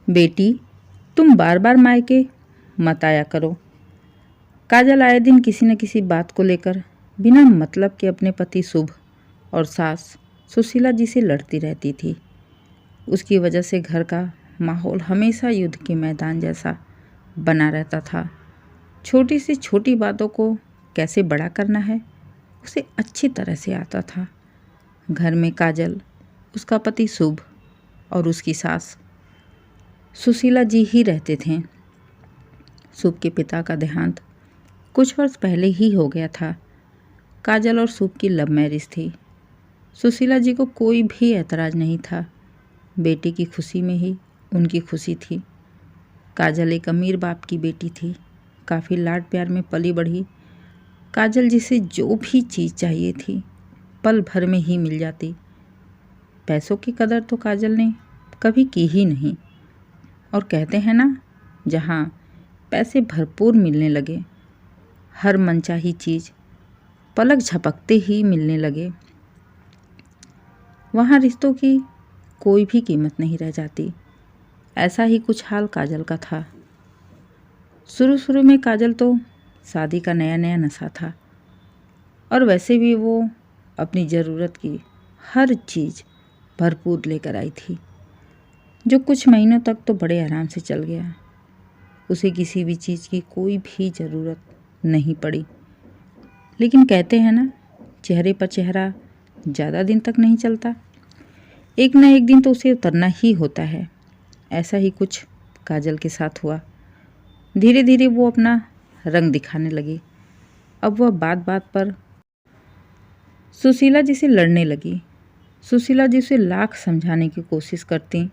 बेटी, तुम बार बार मायके मत आया करो। काजल आए दिन किसी न किसी बात को लेकर बिना मतलब के अपने पति शुभ और सास सुशीला जी से लड़ती रहती थी। उसकी वजह से घर का माहौल हमेशा युद्ध के मैदान जैसा बना रहता था। छोटी से छोटी बातों को कैसे बड़ा करना है उसे अच्छी तरह से आता था। घर में काजल, उसका पति शुभ और उसकी सास सुशीला जी ही रहते थे। शुभ के पिता का देहांत कुछ वर्ष पहले ही हो गया था। काजल और शुभ की लव मैरिज थी। सुशीला जी को कोई भी ऐतराज़ नहीं था। बेटी की खुशी में ही उनकी खुशी थी। काजल एक अमीर बाप की बेटी थी। काफ़ी लाड प्यार में पली बढ़ी। काजल जिसे जो भी चीज़ चाहिए थी पल भर में ही मिल जाती। पैसों की कदर तो काजल ने कभी की ही नहीं। और कहते हैं ना, जहाँ पैसे भरपूर मिलने लगे, हर मनचाही चीज़ पलक झपकते ही मिलने लगे, वहाँ रिश्तों की कोई भी कीमत नहीं रह जाती। ऐसा ही कुछ हाल काजल का था। शुरू शुरू में काजल तो शादी का नया नया नशा था और वैसे भी वो अपनी ज़रूरत की हर चीज़ भरपूर लेकर आई थी, जो कुछ महीनों तक तो बड़े आराम से चल गया। उसे किसी भी चीज़ की कोई भी ज़रूरत नहीं पड़ी। लेकिन कहते हैं ना, चेहरे पर चेहरा ज़्यादा दिन तक नहीं चलता। एक ना एक दिन तो उसे उतरना ही होता है। ऐसा ही कुछ काजल के साथ हुआ। धीरे धीरे वो अपना रंग दिखाने लगी। अब वह बात बात पर सुशीला जी से लड़ने लगी। सुशीला जी उसे लाख समझाने की कोशिश करती,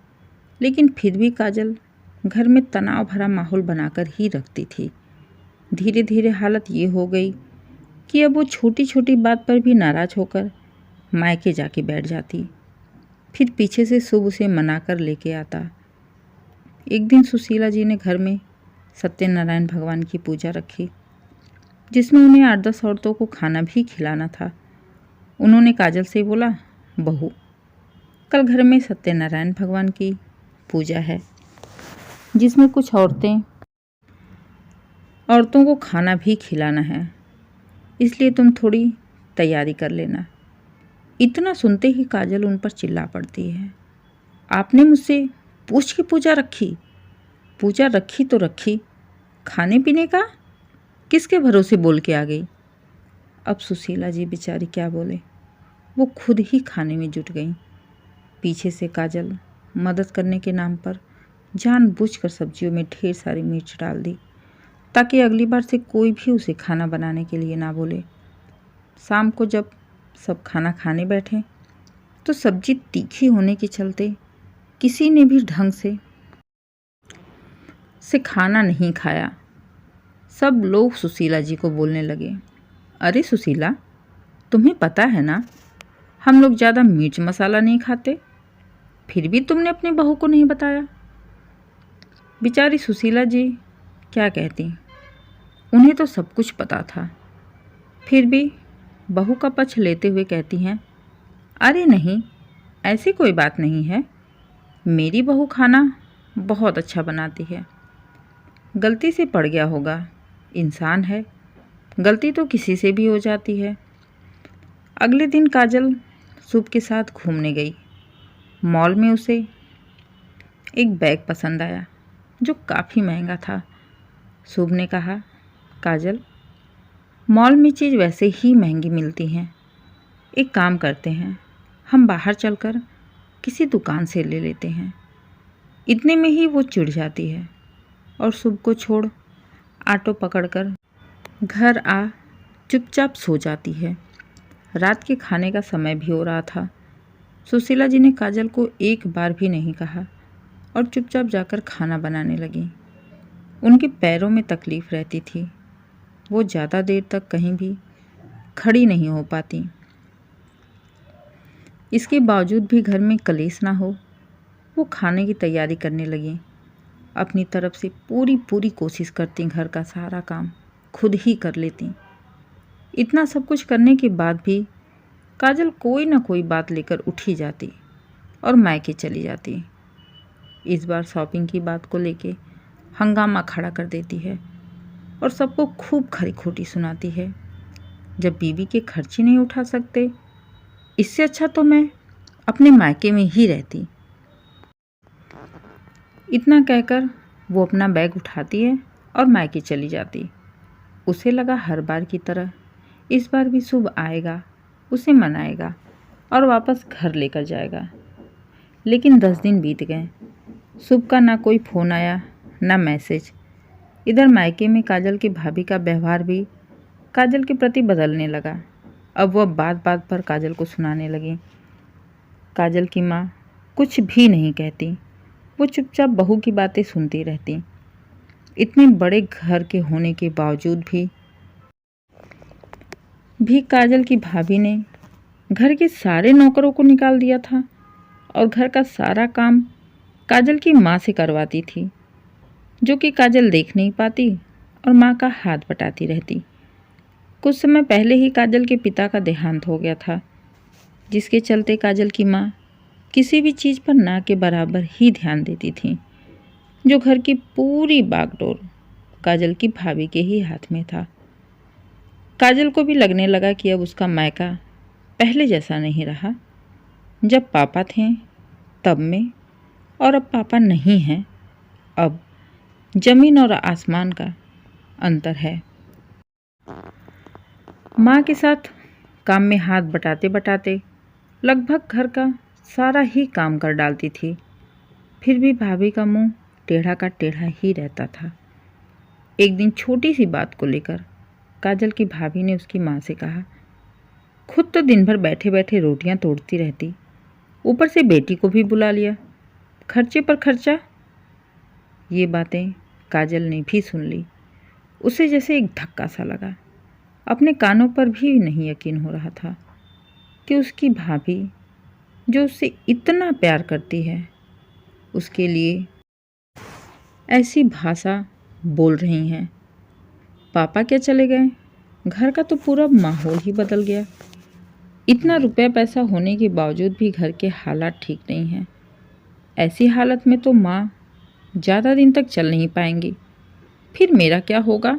लेकिन फिर भी काजल घर में तनाव भरा माहौल बनाकर ही रखती थी। धीरे धीरे हालत ये हो गई कि अब वो छोटी छोटी बात पर भी नाराज़ होकर मायके जाके बैठ जाती। फिर पीछे से शुभ उसे मना कर लेके आता। एक दिन सुशीला जी ने घर में सत्यनारायण भगवान की पूजा रखी, जिसमें उन्हें 8-10 औरतों को खाना भी खिलाना था। उन्होंने काजल से बोला, बहू, कल घर में सत्यनारायण भगवान की पूजा है, जिसमें कुछ औरतों को खाना भी खिलाना है, इसलिए तुम थोड़ी तैयारी कर लेना। इतना सुनते ही काजल उन पर चिल्ला पड़ती है, आपने मुझसे पूछ के पूजा रखी? पूजा रखी तो रखी, खाने पीने का किसके भरोसे बोल के आ गई? अब सुशीला जी बेचारी क्या बोले, वो खुद ही खाने में जुट गई। पीछे से काजल मदद करने के नाम पर जानबूझकर सब्जियों में ढेर सारी मिर्च डाल दी, ताकि अगली बार से कोई भी उसे खाना बनाने के लिए ना बोले। शाम को जब सब खाना खाने बैठे तो सब्जी तीखी होने के चलते किसी ने भी ढंग से खाना नहीं खाया। सब लोग सुशीला जी को बोलने लगे, अरे सुशीला, तुम्हें पता है ना, हम लोग ज़्यादा मिर्च मसाला नहीं खाते, फिर भी तुमने अपनी बहू को नहीं बताया। बेचारी सुशीला जी क्या कहती, उन्हें तो सब कुछ पता था। फिर भी बहू का पक्ष लेते हुए कहती हैं, अरे नहीं, ऐसी कोई बात नहीं है, मेरी बहू खाना बहुत अच्छा बनाती है। गलती से पड़ गया होगा, इंसान है, गलती तो किसी से भी हो जाती है। अगले दिन काजल शुभ के साथ घूमने गई। मॉल में उसे एक बैग पसंद आया जो काफ़ी महंगा था। शुभ ने कहा, काजल, मॉल में चीज़ वैसे ही महंगी मिलती हैं, एक काम करते हैं, हम बाहर चलकर किसी दुकान से ले लेते हैं। इतने में ही वो चिढ़ जाती है और शुभ को छोड़ ऑटो पकड़कर घर आ चुपचाप सो जाती है। रात के खाने का समय भी हो रहा था। सुशीला जी ने काजल को एक बार भी नहीं कहा और चुपचाप जाकर खाना बनाने लगी। उनके पैरों में तकलीफ़ रहती थी, वो ज़्यादा देर तक कहीं भी खड़ी नहीं हो पाती। इसके बावजूद भी घर में कलेश ना हो, वो खाने की तैयारी करने लगी। अपनी तरफ से पूरी कोशिश करती, घर का सारा काम खुद ही कर लेती। इतना सब कुछ करने के बाद भी काजल कोई ना कोई बात लेकर उठ ही जाती और मायके चली जाती। इस बार शॉपिंग की बात को लेके हंगामा खड़ा कर देती है और सबको खूब खरी खोटी सुनाती है। जब बीवी के खर्च ही नहीं उठा सकते, इससे अच्छा तो मैं अपने मायके में ही रहती। इतना कहकर वो अपना बैग उठाती है और मायके चली जाती। उसे लगा हर बार की तरह इस बार भी शुभ आएगा, उसे मनाएगा और वापस घर लेकर जाएगा। लेकिन 10 दिन बीत गए। शुभ का ना कोई फ़ोन आया, ना मैसेज। इधर मायके में काजल की भाभी का व्यवहार भी काजल के प्रति बदलने लगा। अब वह बात बात पर काजल को सुनाने लगी। काजल की माँ कुछ भी नहीं कहती, वो चुपचाप बहू की बातें सुनती रहती। इतने बड़े घर के होने के बावजूद भी काजल की भाभी ने घर के सारे नौकरों को निकाल दिया था और घर का सारा काम काजल की माँ से करवाती थी, जो कि काजल देख नहीं पाती और माँ का हाथ बटाती रहती। कुछ समय पहले ही काजल के पिता का देहांत हो गया था, जिसके चलते काजल की माँ किसी भी चीज़ पर ना के बराबर ही ध्यान देती थी। जो घर की पूरी बागडोर काजल की भाभी के ही हाथ में था। काजल को भी लगने लगा कि अब उसका मायका पहले जैसा नहीं रहा। जब पापा थे तब में और अब पापा नहीं हैं, अब जमीन और आसमान का अंतर है। माँ के साथ काम में हाथ बटाते बटाते लगभग घर का सारा ही काम कर डालती थी। फिर भी भाभी का मुंह टेढ़ा का टेढ़ा ही रहता था। एक दिन छोटी सी बात को लेकर काजल की भाभी ने उसकी माँ से कहा, खुद तो दिन भर बैठे बैठे रोटियां तोड़ती रहती, ऊपर से बेटी को भी बुला लिया, खर्चे पर खर्चा। ये बातें काजल ने भी सुन ली। उसे जैसे एक धक्का सा लगा। अपने कानों पर भी नहीं यकीन हो रहा था कि उसकी भाभी जो उससे इतना प्यार करती है, उसके लिए ऐसी भाषा बोल रही हैं। पापा क्या चले गए, घर का तो पूरा माहौल ही बदल गया। इतना रुपया पैसा होने के बावजूद भी घर के हालात ठीक नहीं हैं। ऐसी हालत में तो माँ ज़्यादा दिन तक चल नहीं पाएंगी। फिर मेरा क्या होगा?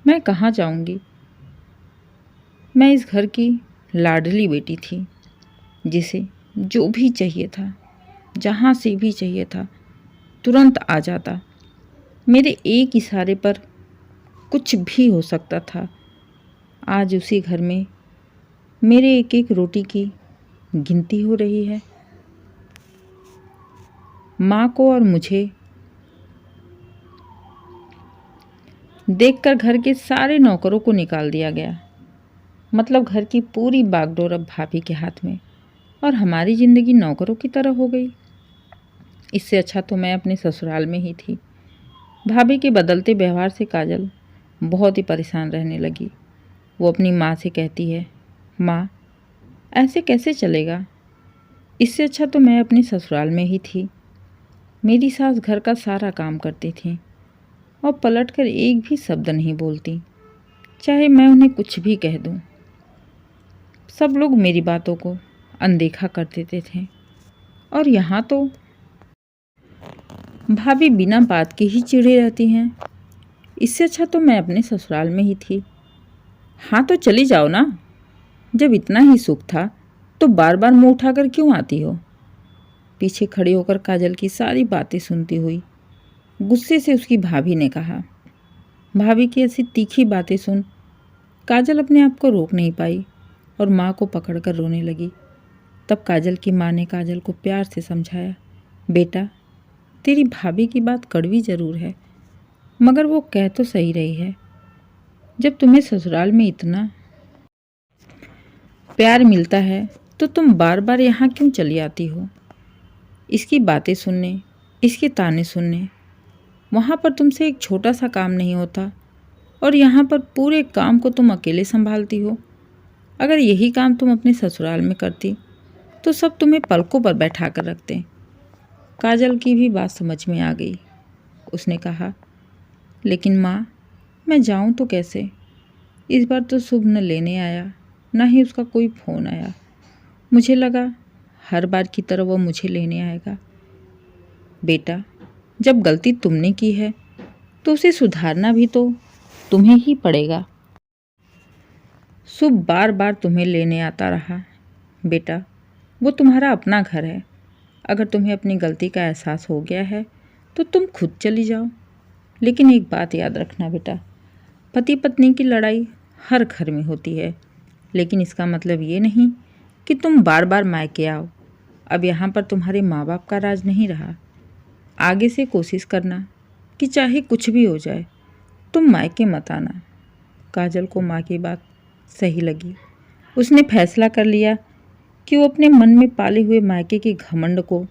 मैं कहाँ जाऊँगी? मैं इस घर की लाडली बेटी थी, जिसे जो भी चाहिए था, जहाँ से भी चाहिए था, तुरंत आ जाता। मेरे एक इशारे पर कुछ भी हो सकता था। आज उसी घर में मेरे एक एक रोटी की गिनती हो रही है। माँ को और मुझे देखकर घर के सारे नौकरों को निकाल दिया गया। मतलब घर की पूरी बागडोर अब भाभी के हाथ में और हमारी ज़िंदगी नौकरों की तरह हो गई। इससे अच्छा तो मैं अपने ससुराल में ही थी। भाभी के बदलते व्यवहार से काजल बहुत ही परेशान रहने लगी। वो अपनी माँ से कहती है, माँ ऐसे कैसे चलेगा? इससे अच्छा तो मैं अपने ससुराल में ही थी। मेरी सास घर का सारा काम करती थी और पलटकर एक भी शब्द नहीं बोलती, चाहे मैं उन्हें कुछ भी कह दूँ। सब लोग मेरी बातों को अनदेखा कर देते थे और यहाँ तो भाभी बिना बात के ही चिढ़ी रहती हैं। इससे अच्छा तो मैं अपने ससुराल में ही थी। हाँ तो चली जाओ ना, जब इतना ही सुख था तो बार बार मुंह उठाकर क्यों आती हो? पीछे खड़ी होकर काजल की सारी बातें सुनती हुई गुस्से से उसकी भाभी ने कहा। भाभी की ऐसी तीखी बातें सुन काजल अपने आप को रोक नहीं पाई और माँ को पकड़कर रोने लगी। तब काजल की माँ ने काजल को प्यार से समझाया, बेटा तेरी भाभी की बात कड़वी ज़रूर है, मगर वो कह तो सही रही है। जब तुम्हें ससुराल में इतना प्यार मिलता है तो तुम बार बार यहाँ क्यों चली आती हो? इसकी बातें सुनने, इसके ताने सुनने। वहाँ पर तुमसे एक छोटा सा काम नहीं होता और यहाँ पर पूरे काम को तुम अकेले संभालती हो। अगर यही काम तुम अपने ससुराल में करती तो सब तुम्हें पलकों पर बैठा कर रखते। काजल की भी बात समझ में आ गई। उसने कहा, लेकिन माँ मैं जाऊँ तो कैसे? इस बार तो शुभ न लेने आया, ना ही उसका कोई फ़ोन आया। मुझे लगा हर बार की तरह वो मुझे लेने आएगा। बेटा, जब गलती तुमने की है तो उसे सुधारना भी तो तुम्हें ही पड़ेगा। शुभ बार बार तुम्हें लेने आता रहा। बेटा, वो तुम्हारा अपना घर है। अगर तुम्हें अपनी गलती का एहसास हो गया है तो तुम खुद चली जाओ। लेकिन एक बात याद रखना बेटा, पति पत्नी की लड़ाई हर घर में होती है, लेकिन इसका मतलब ये नहीं कि तुम बार बार मायके आओ। अब यहाँ पर तुम्हारे माँ बाप का राज नहीं रहा। आगे से कोशिश करना कि चाहे कुछ भी हो जाए तुम मायके मत आना। काजल को माँ की बात सही लगी। उसने फैसला कर लिया कि वो अपने मन में पाले हुए मायके के घमंड को,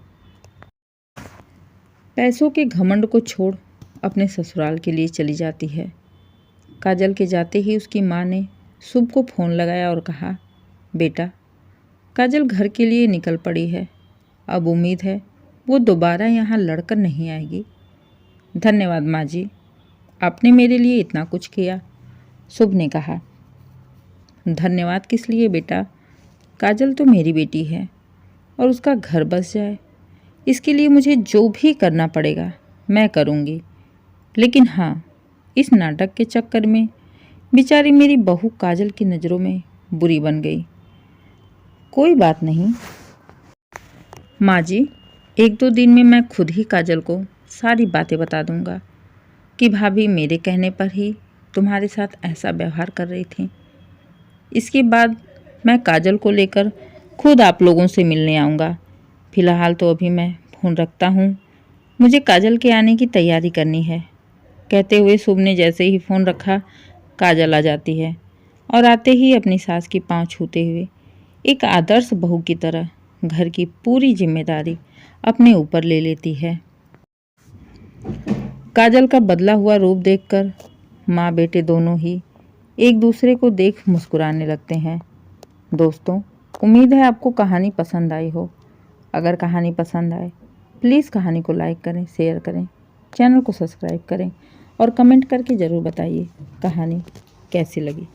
पैसों के घमंड को छोड़ अपने ससुराल के लिए चली जाती है। काजल के जाते ही उसकी माँ ने शुभ को फ़ोन लगाया और कहा, बेटा, काजल घर के लिए निकल पड़ी है। अब उम्मीद है वो दोबारा यहाँ लड़कर नहीं आएगी। धन्यवाद माँ जी, आपने मेरे लिए इतना कुछ किया। शुभ ने कहा, धन्यवाद किस लिए बेटा, काजल तो मेरी बेटी है और उसका घर बस जाए, इसके लिए मुझे जो भी करना पड़ेगा मैं करूँगी। लेकिन हाँ, इस नाटक के चक्कर में बेचारी मेरी बहू काजल की नज़रों में बुरी बन गई। कोई बात नहीं माँ जी, 1-2 दिन में मैं खुद ही काजल को सारी बातें बता दूँगा कि भाभी मेरे कहने पर ही तुम्हारे साथ ऐसा व्यवहार कर रही थी। इसके बाद मैं काजल को लेकर खुद आप लोगों से मिलने आऊँगा। फ़िलहाल तो अभी मैं फ़ोन रखता हूँ, मुझे काजल के आने की तैयारी करनी है। कहते हुए शुभ ने जैसे ही फ़ोन रखा, काजल आ जाती है और आते ही अपनी सास की पाँव छूते हुए एक आदर्श बहू की तरह घर की पूरी जिम्मेदारी अपने ऊपर ले लेती है। काजल का बदला हुआ रूप देखकर माँ बेटे दोनों ही एक दूसरे को देख मुस्कुराने लगते हैं। दोस्तों, उम्मीद है आपको कहानी पसंद आई हो। अगर कहानी पसंद आए प्लीज़ कहानी को लाइक करें, शेयर करें, चैनल को सब्सक्राइब करें और कमेंट करके ज़रूर बताइए कहानी कैसी लगी।